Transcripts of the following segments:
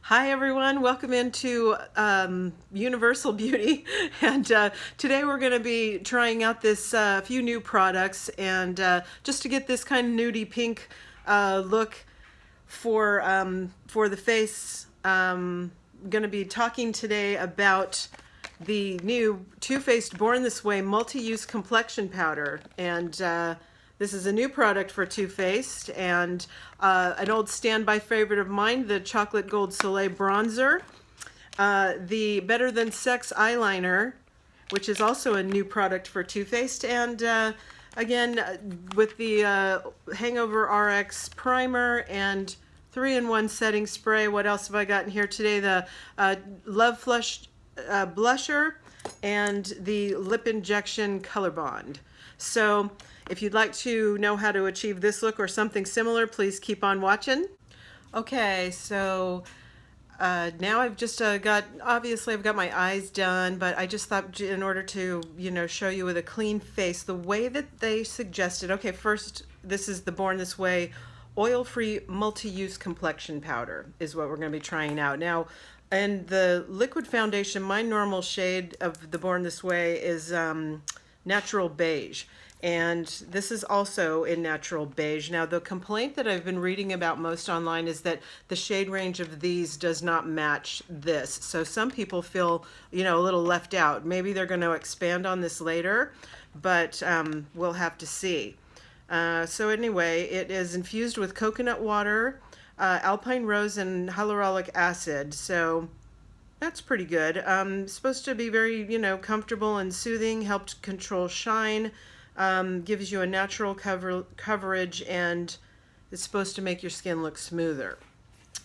Hi everyone, welcome into Universal Beauty, and today we're going to be trying out this few new products, and just to get this kind of nudie pink look for the face. Going to be talking today about the new Too Faced Born This Way multi-use complexion powder, and this is a new product for Too Faced, and an old standby favorite of mine, the Chocolate Gold Soleil Bronzer, the Better Than Sex eyeliner, which is also a new product for Too Faced, and again with the Hangover RX primer and 3-in-1 setting spray. What else have I got in here today? The Love Flush blusher and the Lip Injection Color Bond. So if you'd like to know how to achieve this look or something similar, please keep on watching. Okay, so now I've just obviously I've got my eyes done, but I just thought in order to, show you with a clean face, the way that they suggested, okay, first, this is the Born This Way oil-free multi-use complexion powder is what we're going to be trying out. Now, and the liquid foundation, my normal shade of the Born This Way is natural beige, and this is also in natural beige. Now, the complaint that I've been reading about most online is that the shade range of these does not match this, so some people feel a little left out. Maybe they're going to expand on this later, but we'll have to see. So anyway, it is infused with coconut water, alpine rose, and hyaluronic acid, so that's pretty good. Supposed to be very, comfortable and soothing, helped control shine, gives you a natural coverage, and it's supposed to make your skin look smoother.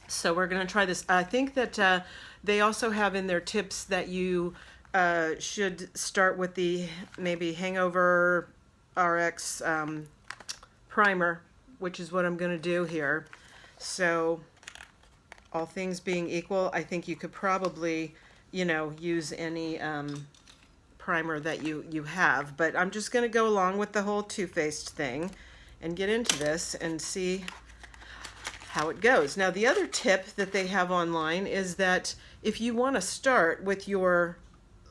So we're going to try this. I think that they also have in their tips that you should start with the maybe Hangover RX primer, which is what I'm going to do here. So all things being equal, I think you could probably, use any primer that you have, but I'm just going to go along with the whole Too Faced thing and get into this and see how it goes. Now, the other tip that they have online is that if you want to start with your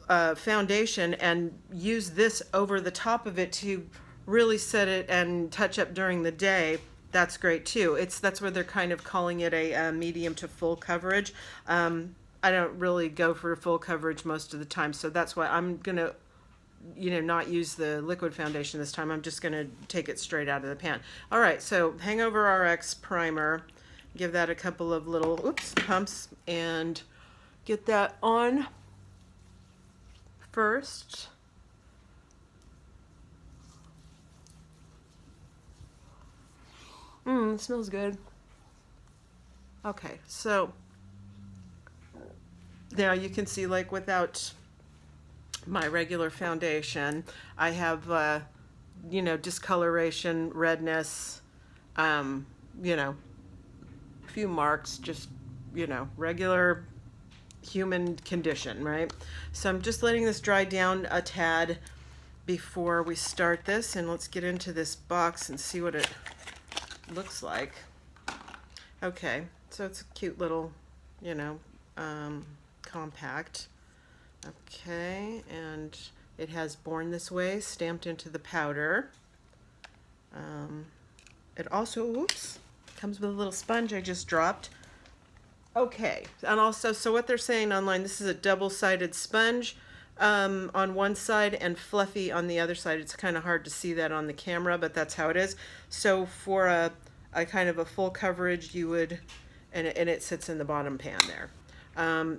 foundation and use this over the top of it to really set it and touch up during the day, that's great too. That's where they're kind of calling it a medium to full coverage. I don't really go for full coverage most of the time, so that's why I'm gonna not use the liquid foundation this time. I'm just gonna take it straight out of the pan. All right, so Hangover RX primer, give that a couple of little pumps and get that on first. It smells good. Okay, so now you can see, like, without my regular foundation, I have, discoloration, redness, a few marks, just, regular human condition, right? So I'm just letting this dry down a tad before we start this, and let's get into this box and see what it looks like. Okay, so it's a cute little, compact. Okay, and it has Born This Way stamped into the powder. It also, comes with a little sponge I just dropped. Okay, and also, so what they're saying online, this is a double-sided sponge on one side and fluffy on the other side. It's kind of hard to see that on the camera, but that's how it is. So for a kind of a full coverage, you would, and it sits in the bottom pan there.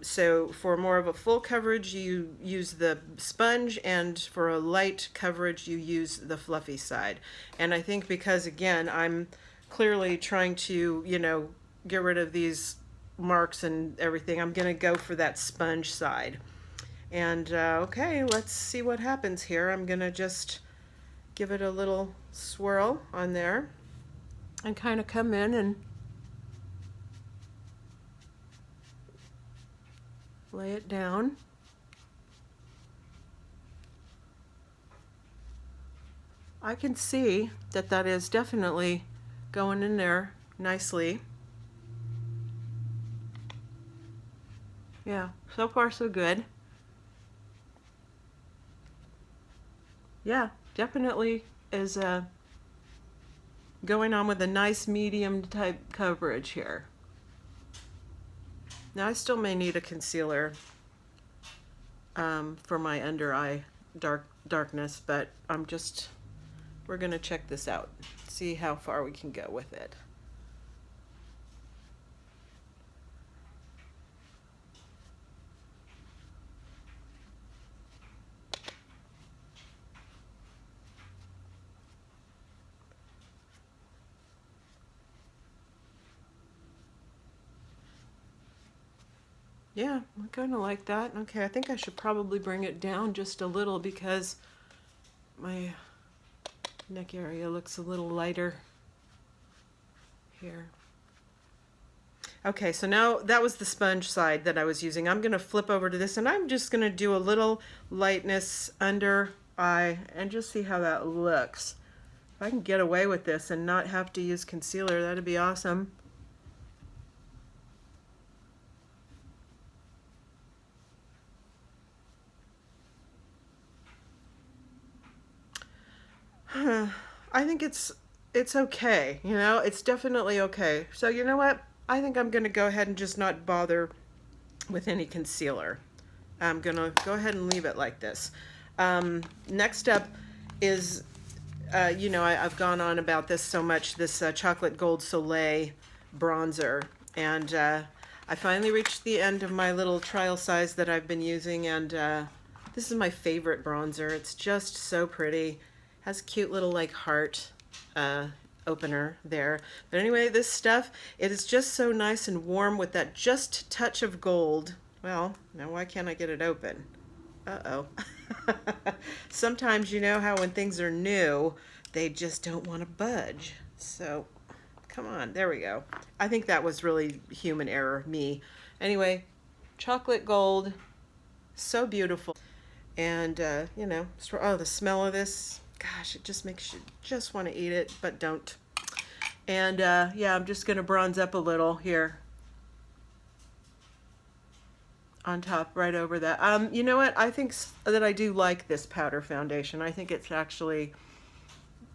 So for more of a full coverage, you use the sponge, and for a light coverage, you use the fluffy side. And I think because, again, I'm clearly trying to, get rid of these marks and everything, I'm going to go for that sponge side. And okay, let's see what happens here. I'm going to just give it a little swirl on there and kind of come in and lay it down. I can see that that is definitely going in there nicely. Yeah, so far so good. Yeah, definitely is going on with a nice medium type coverage here. Now I still may need a concealer for my under eye darkness, but we're gonna check this out, see how far we can go with it. Yeah, I kind of like that. Okay, I think I should probably bring it down just a little because my neck area looks a little lighter here. Okay, so now that was the sponge side that I was using. I'm going to flip over to this and I'm just going to do a little lightness under eye and just see how that looks. If I can get away with this and not have to use concealer, that'd be awesome. I think it's okay, you know, it's definitely okay. So you know what? I think I'm gonna go ahead and just not bother with any concealer. I'm gonna go ahead and leave it like this. Next up is, you know, I've gone on about this so much, this Chocolate Gold Soleil bronzer. And I finally reached the end of my little trial size that I've been using, and this is my favorite bronzer. It's just so pretty. Has a cute little like heart opener there. But anyway, this stuff, it is just so nice and warm with that just touch of gold. Well, now why can't I get it open? Uh-oh. Sometimes you know how when things are new, they just don't want to budge. So, come on, there we go. I think that was really human error, me. Anyway, chocolate gold, so beautiful. And, you know, oh, the smell of this, gosh, it just makes you just want to eat it, but don't. And, yeah, I'm just going to bronze up a little here on top, right over that. You know what? I think that I do like this powder foundation. I think it's actually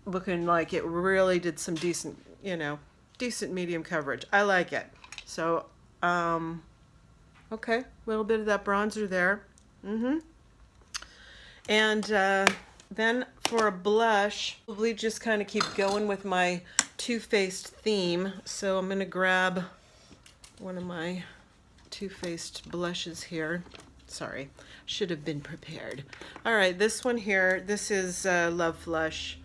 looking like it really did some decent, you know, decent medium coverage. I like it. So, okay, a little bit of that bronzer there. And then for a blush, probably just kind of keep going with my Too Faced theme. So I'm going to grab one of my Too Faced blushes here. Sorry, should have been prepared. All right, this one here, this is Love Flush,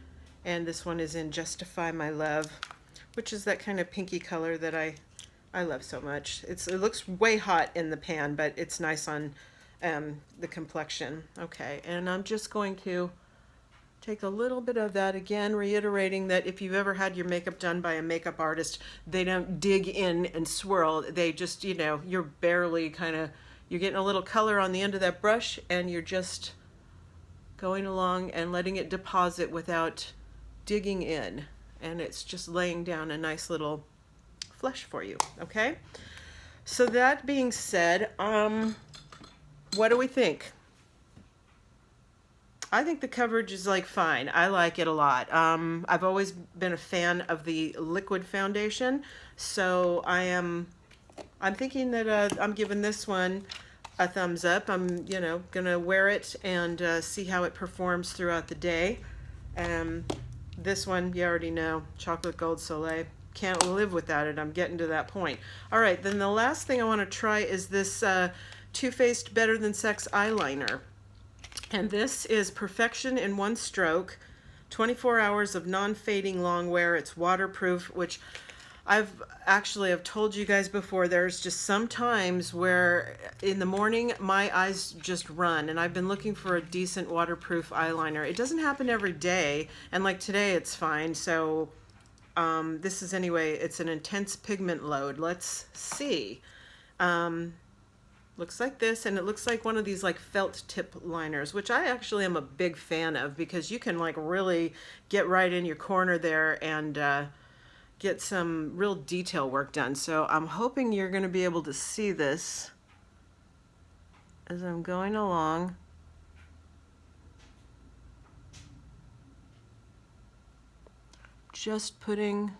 and this one is in Justify My Love, which is that kind of pinky color that I love so much. It looks way hot in the pan, but it's nice on the complexion. Okay, and I'm just going to take a little bit of that again, reiterating that if you've ever had your makeup done by a makeup artist, they don't dig in and swirl. They just, you know, you're barely you're getting a little color on the end of that brush and you're just going along and letting it deposit without digging in. And it's just laying down a nice little flush for you, okay? So that being said, what do we think? I think the coverage is like fine. I like it a lot. I've always been a fan of the liquid foundation, so I'm thinking that I'm giving this one a thumbs up. I'm, you know, gonna wear it and see how it performs throughout the day. This one, you already know, Chocolate Gold Soleil. Can't live without it. I'm getting to that point. All right, then the last thing I want to try is this Too Faced Better Than Sex eyeliner. And this is Perfection in One Stroke, 24 hours of non-fading long wear. It's waterproof, which I've told you guys before, there's just some times where in the morning my eyes just run, and I've been looking for a decent waterproof eyeliner. It doesn't happen every day, and like today it's fine. So this is anyway, it's an intense pigment load. Let's see. Looks like this, and it looks like one of these like felt tip liners, which I actually am a big fan of because you can like really get right in your corner there and get some real detail work done. So I'm hoping you're going to be able to see this as I'm going along. Just putting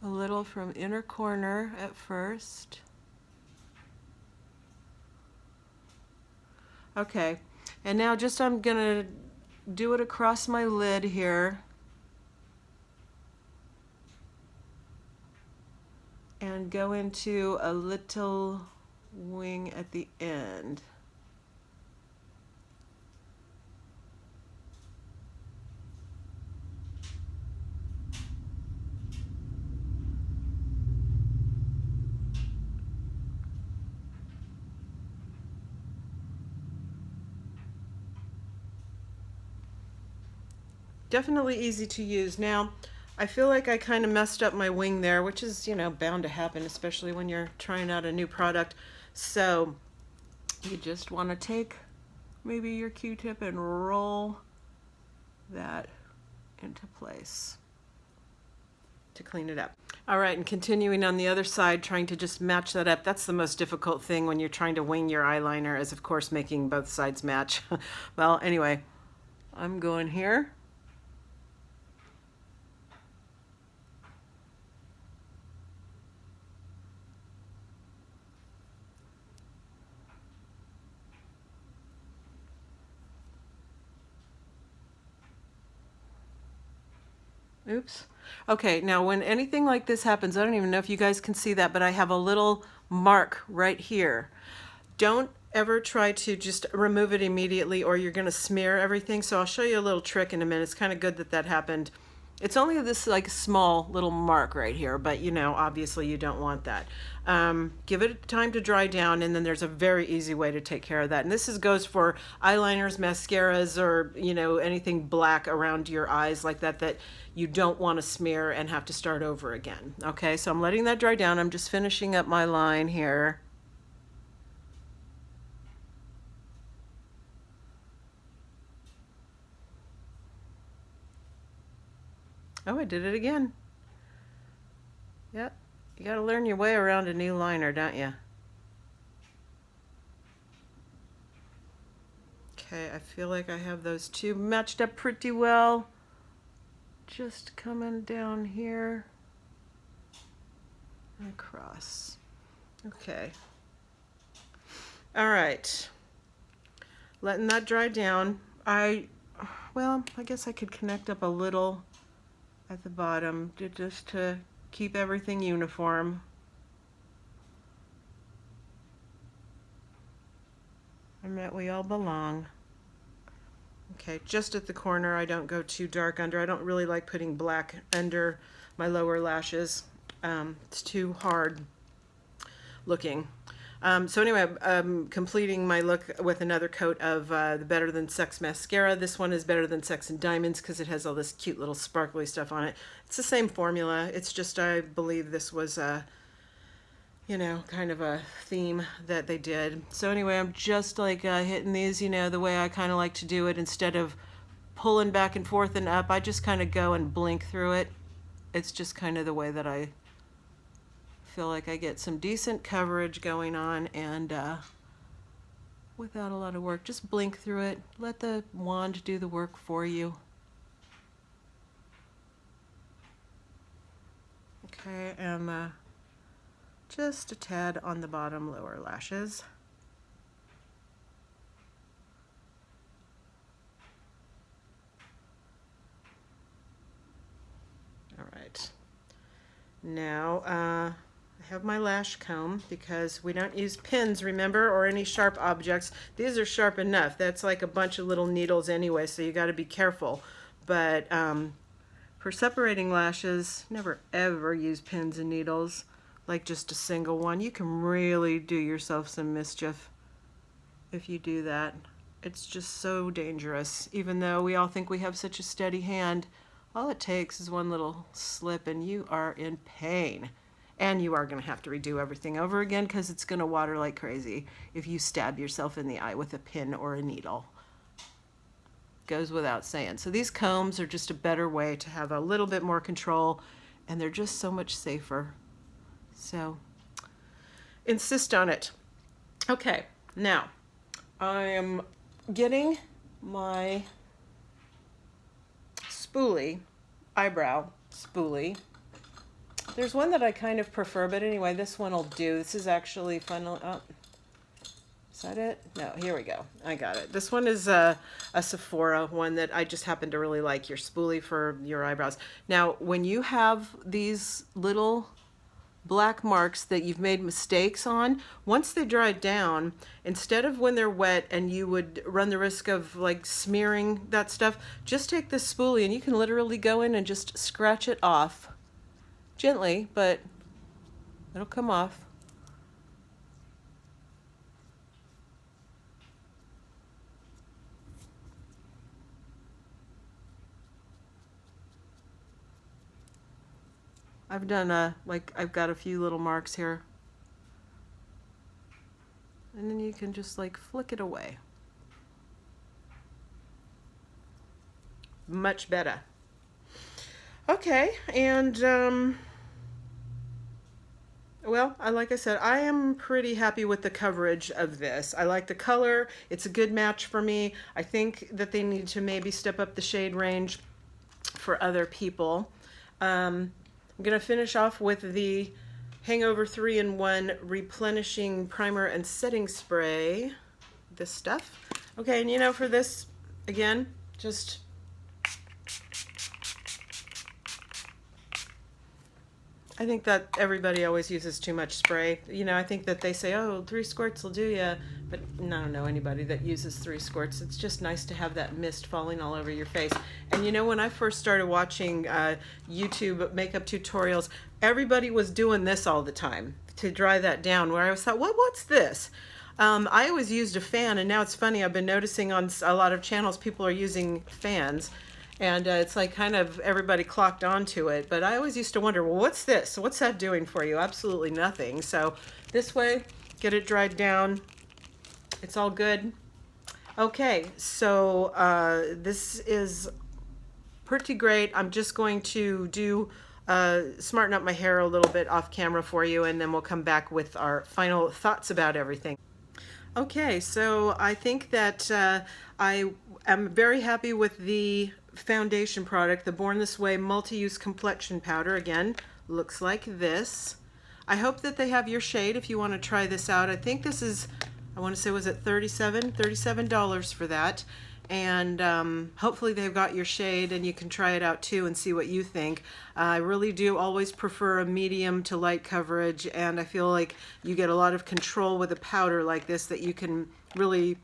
a little from inner corner at first. Okay, and now just I'm gonna do it across my lid here. And go into a little wing at the end. Definitely easy to use. Now, I feel like I kind of messed up my wing there, which is, you know, bound to happen, especially when you're trying out a new product. So you just want to take maybe your Q-tip and roll that into place to clean it up. All right, and continuing on the other side, trying to just match that up. That's the most difficult thing when you're trying to wing your eyeliner, is of course making both sides match. Well, anyway, I'm going here. Oops. Okay, now when anything like this happens, I don't even know if you guys can see that, but I have a little mark right here. Don't ever try to just remove it immediately or you're going to smear everything. So I'll show you a little trick in a minute. It's kind of good that that happened. It's only this like small little mark right here, but you know, obviously you don't want that. Give it time to dry down, and then there's a very easy way to take care of that. And this goes for eyeliners, mascaras, or you know, anything black around your eyes like that that you don't want to smear and have to start over again. Okay, so I'm letting that dry down. I'm just finishing up my line here. Oh, I did it again. Yep. You got to learn your way around a new liner, don't you? Okay, I feel like I have those two matched up pretty well. Just coming down here and across. Okay. All right. Letting that dry down. Well, I guess I could connect up a little at the bottom just to keep everything uniform. And that we all belong. Okay, just at the corner. I don't go too dark under. I don't really like putting black under my lower lashes. It's too hard looking. So anyway, I'm completing my look with another coat of the Better Than Sex mascara. This one is Better Than Sex and Diamonds because it has all this cute little sparkly stuff on it. It's the same formula. It's just, I believe this was a, you know, kind of a theme that they did. So anyway, I'm just like hitting these, you know, the way I kind of like to do it. Instead of pulling back and forth and up, I just kind of go and blink through it. It's just kind of the way that I feel like I get some decent coverage going on, and without a lot of work, just blink through it. Let the wand do the work for you. Okay, and just a tad on the bottom lower lashes. All right. Now, I have my lash comb because we don't use pins, remember, or any sharp objects. These are sharp enough. That's like a bunch of little needles anyway, so you got to be careful. But for separating lashes, never ever use pins and needles, like just a single one. You can really do yourself some mischief if you do that. It's just so dangerous. Even though we all think we have such a steady hand, all it takes is one little slip and you are in pain. And you are going to have to redo everything over again because it's going to water like crazy if you stab yourself in the eye with a pin or a needle. Goes without saying. So these combs are just a better way to have a little bit more control, and they're just so much safer. So insist on it. Okay, now I am getting my spoolie, eyebrow spoolie. There's one that I kind of prefer, but anyway, this one will do. This is actually fun. Oh, is that it? No, here we go. I got it. This one is a Sephora one that I just happen to really like, your spoolie for your eyebrows. Now, when you have these little black marks that you've made mistakes on, once they dry down, instead of when they're wet and you would run the risk of like smearing that stuff, just take this spoolie and you can literally go in and just scratch it off gently, but it'll come off. I've done I've got a few little marks here. And then you can just like flick it away. Much better. Okay, and well, like I said, I am pretty happy with the coverage of this. I like the color. It's a good match for me. I think that they need to maybe step up the shade range for other people. I'm going to finish off with the Hangover 3-in-1 Replenishing Primer and Setting Spray. This stuff. Okay, and you know, for this, again, just I think that everybody always uses too much spray. You know, I think that they say, oh, 3 squirts will do ya, but I don't know anybody that uses 3 squirts. It's just nice to have that mist falling all over your face. And you know, when I first started watching YouTube makeup tutorials, everybody was doing this all the time to dry that down, where I always thought, what's this? I always used a fan, and now it's funny, I've been noticing on a lot of channels people are using fans. And it's like kind of everybody clocked onto it. But I always used to wonder, well, what's this? What's that doing for you? Absolutely nothing. So this way, get it dried down. It's all good. Okay, so this is pretty great. I'm just going to do smarten up my hair a little bit off camera for you, and then we'll come back with our final thoughts about everything. Okay, so I think that I am very happy with the foundation product, the Born This Way multi-use complexion powder. Again, looks like this. I hope that they have your shade if you want to try this out. I think this is, I want to say, was it $37 for that? And hopefully they've got your shade and you can try it out too and see what you think. I really do always prefer a medium to light coverage, and I feel like you get a lot of control with a powder like this, that you can really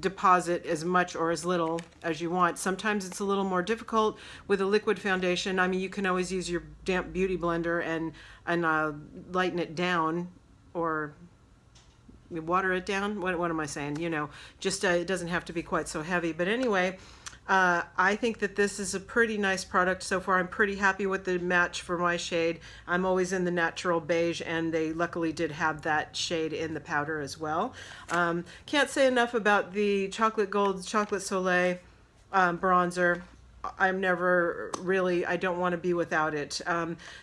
deposit as much or as little as you want. Sometimes it's a little more difficult with a liquid foundation. I mean, you can always use your damp beauty blender and lighten it down, or water it down. What am I saying? You know, just it doesn't have to be quite so heavy. But anyway, I think that this is a pretty nice product so far. I'm pretty happy with the match for my shade. I'm always in the natural beige, and they luckily did have that shade in the powder as well. Can't say enough about the Chocolate Gold Chocolate Soleil bronzer. I'm never really, I don't want to be without it.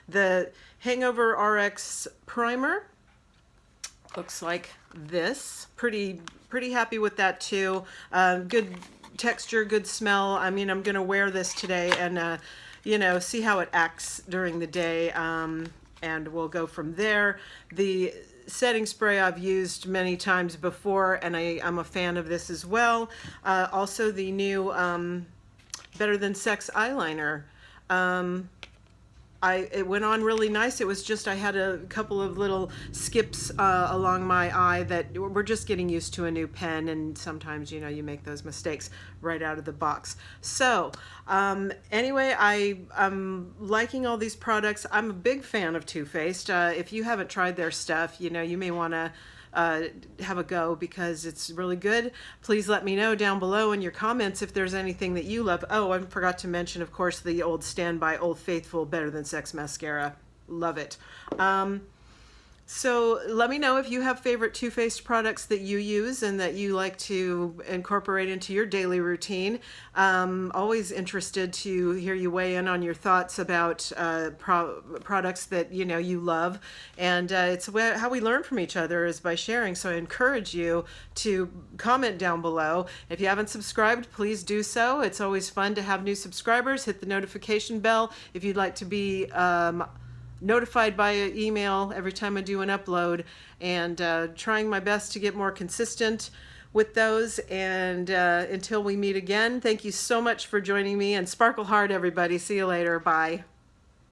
The Hangover RX primer looks like this. Pretty happy with that too. Good texture, good smell. I mean, I'm gonna wear this today and you know, see how it acts during the day, and we'll go from there. The setting spray I've used many times before, and I'm a fan of this as well. Also the new Better Than Sex eyeliner. It went on really nice. It was just, I had a couple of little skips along my eye that we're just getting used to a new pen, and sometimes, you know, you make those mistakes right out of the box. So anyway, I'm liking all these products. I'm a big fan of Too Faced. If you haven't tried their stuff, you know, you may want to have a go, because it's really good. Please let me know down below in your comments if there's anything that you love. Oh, I forgot to mention, of course, the old standby Old Faithful Better Than Sex mascara. Love it. So let me know if you have favorite Too Faced products that you use and that you like to incorporate into your daily routine. Always interested to hear you weigh in on your thoughts about products that you love, and it's how we learn from each other is by sharing. So I encourage you to comment down below. If you haven't subscribed, please do so. It's always fun to have new subscribers. Hit the notification bell if you'd like to be notified by email every time I do an upload, and trying my best to get more consistent with those. And until we meet again, thank you so much for joining me, and sparkle hard, everybody. See you later. Bye.